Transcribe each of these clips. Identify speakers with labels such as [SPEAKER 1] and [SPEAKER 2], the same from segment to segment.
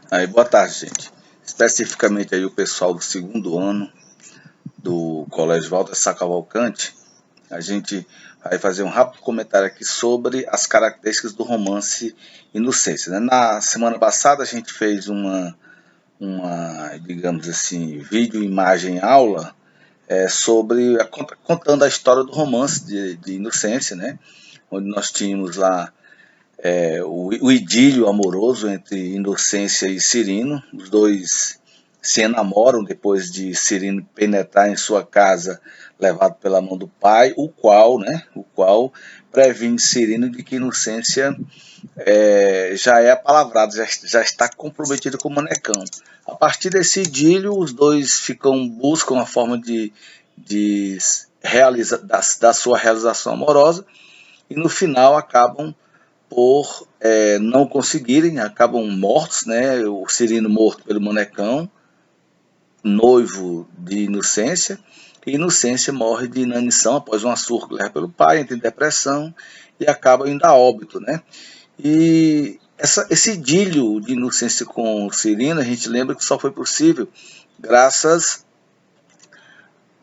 [SPEAKER 1] Aí, boa tarde, gente. Especificamente aí o pessoal do segundo ano do Colégio Walter Cavalcante, a gente vai fazer um rápido comentário aqui sobre as características do romance Inocência, né? Na semana passada a gente fez digamos assim, vídeo, imagem, aula sobre contando a história do romance de Inocência, né? Onde nós tínhamos lá o idílio amoroso entre Inocência e Cirino. Os dois se enamoram depois de Cirino penetrar em sua casa, levado pela mão do pai, o qual previne Cirino de que Inocência já é apalavrado, já está comprometido com o Manecão. A partir desse idílio, os dois buscam a forma de da sua realização amorosa e no final acabam por não conseguirem, acabam mortos, né? O Cirino morto pelo Manecão, noivo de Inocência, e Inocência morre de inanição após uma surra que leva pelo pai, entra em depressão e acaba indo a óbito, né? E esse idílio de Inocência com Cirino, a gente lembra que só foi possível graças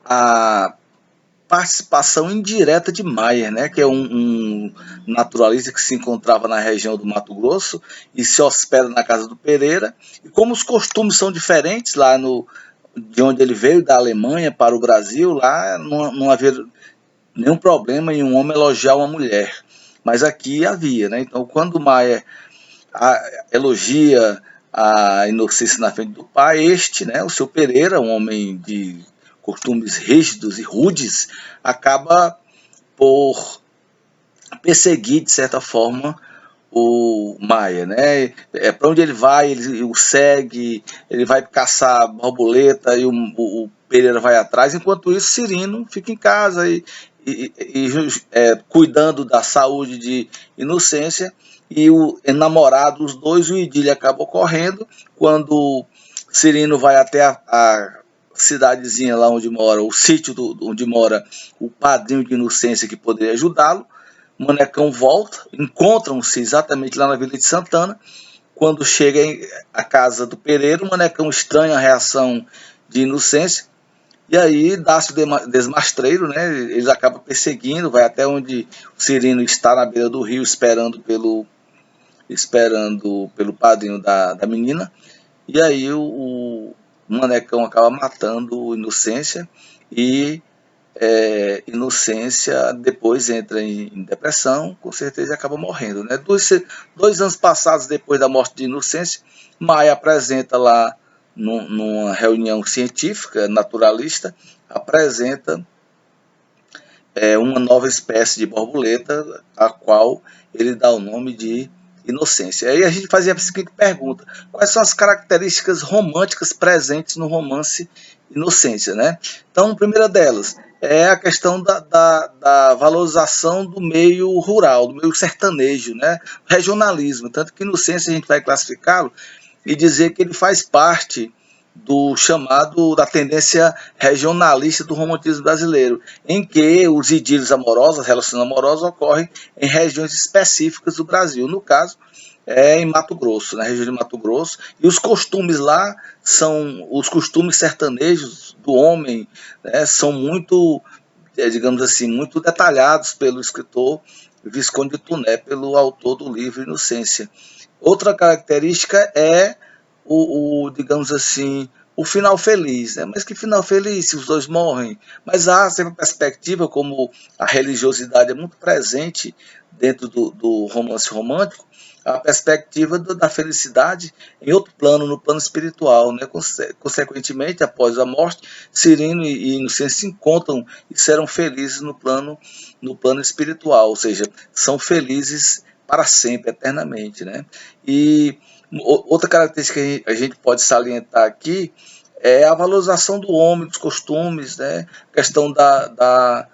[SPEAKER 1] a participação indireta de Maier, né, que é um naturalista que se encontrava na região do Mato Grosso e se hospeda na casa do Pereira. E como os costumes são diferentes lá de onde ele veio, da Alemanha para o Brasil, lá não havia nenhum problema em um homem elogiar uma mulher. Mas aqui havia, né? Então, quando Maier elogia a Inocência na frente do pai, né, o seu Pereira, um homem de costumes rígidos e rudes, acaba por perseguir, de certa forma, o Maia, né? Para onde ele vai, ele o segue, ele vai caçar borboleta e o Pereira vai atrás. Enquanto isso, Cirino fica em casa cuidando da saúde de Inocência, e o namorado, os dois, o idílio acaba ocorrendo quando Cirino vai até a cidadezinha lá onde mora, o sítio onde mora o padrinho de Inocência que poderia ajudá-lo. O Manecão volta, encontram-se exatamente lá na Vila de Santana. Quando chega à casa do Pereira, o Manecão estranha a reação de Inocência, e aí dá-se o desmastreiro, né? Eles acabam perseguindo, vai até onde o Cirino está na beira do rio esperando pelo padrinho da menina. E aí o Manecão acaba matando Inocência, e Inocência depois entra em depressão, com certeza acaba morrendo, né? 2 anos passados depois da morte de Inocência, Maia apresenta lá numa reunião científica naturalista, apresenta uma nova espécie de borboleta, a qual ele dá o nome de Inocência. Aí a gente fazia a seguinte pergunta: quais são as características românticas presentes no romance Inocência, né? Então, a primeira delas é a questão da valorização do meio rural, do meio sertanejo, né? Regionalismo, tanto que Inocência a gente vai classificá-lo e dizer que ele faz parte da tendência regionalista do romantismo brasileiro, em que os idílios amorosos, as relações amorosas ocorrem em regiões específicas do Brasil. No caso, em Mato Grosso, na região de Mato Grosso, e os costumes lá são os costumes sertanejos do homem, né, são muito, digamos assim, muito detalhados pelo escritor Visconde de Tuné, pelo autor do livro Inocência. Outra característica é digamos assim, o final feliz, né? Mas que final feliz se os dois morrem? Mas há sempre a perspectiva, como a religiosidade é muito presente dentro do romance romântico, a perspectiva da felicidade em outro plano, no plano espiritual, né? Consequentemente, após a morte, Cirino e Inocência se encontram e serão felizes no plano espiritual, ou seja, são felizes para sempre, eternamente, né? E outra característica que a gente pode salientar aqui é a valorização do homem, dos costumes, né? A questão da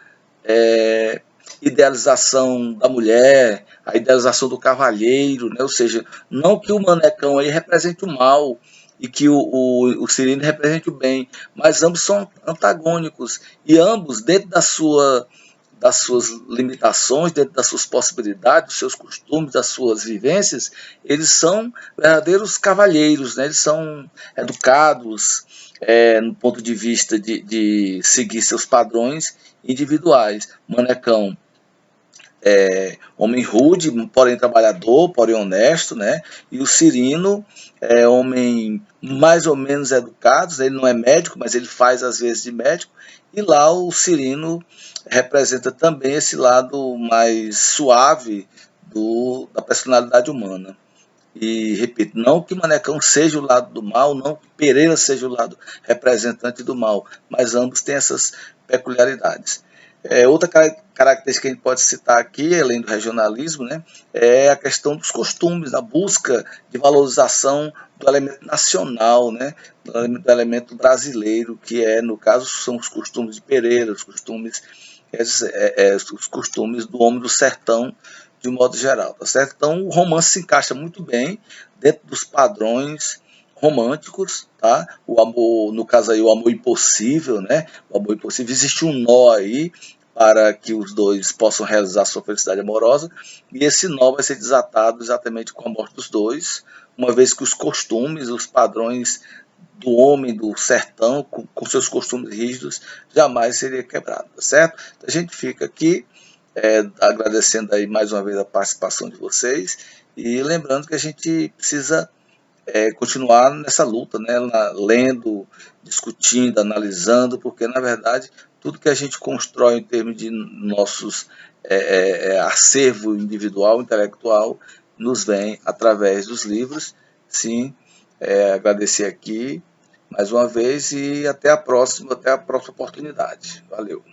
[SPEAKER 1] idealização da mulher, a idealização do cavalheiro, né? Ou seja, não que o Manecão aí represente o mal e que o Cirino represente o bem, mas ambos são antagônicos e ambos, dentro das suas limitações, dentro das suas possibilidades, dos seus costumes, das suas vivências, eles são verdadeiros cavalheiros, né? Eles são educados no ponto de vista de seguir seus padrões individuais. Manecão homem rude, porém trabalhador, porém honesto, né? E o Cirino é homem mais ou menos educado, ele não é médico, mas ele faz às vezes de médico. E lá o Cirino representa também esse lado mais suave da personalidade humana. E repito, não que Manecão seja o lado do mal, não que Pereira seja o lado representante do mal, mas ambos têm essas peculiaridades. Outra característica que a gente pode citar aqui, além do regionalismo, né, é a questão dos costumes, a busca de valorização do elemento nacional, né, do elemento brasileiro, que no caso são os costumes de Pereira, os costumes do homem do sertão, de um modo geral, tá certo? Então o romance se encaixa muito bem dentro dos padrões românticos, tá? O amor, no caso aí, o amor impossível, né? O amor impossível, existe um nó aí para que os dois possam realizar sua felicidade amorosa, e esse nó vai ser desatado exatamente com a morte dos dois, uma vez que os costumes, os padrões do homem do sertão, com seus costumes rígidos, jamais seria quebrado, tá certo? Então, a gente fica aqui agradecendo aí mais uma vez a participação de vocês e lembrando que a gente precisa continuar nessa luta, né, lendo, discutindo, analisando, porque na verdade tudo que a gente constrói em termos de nossos acervo individual, intelectual, nos vem através dos livros. Sim, agradecer aqui mais uma vez e até a próxima oportunidade. Valeu.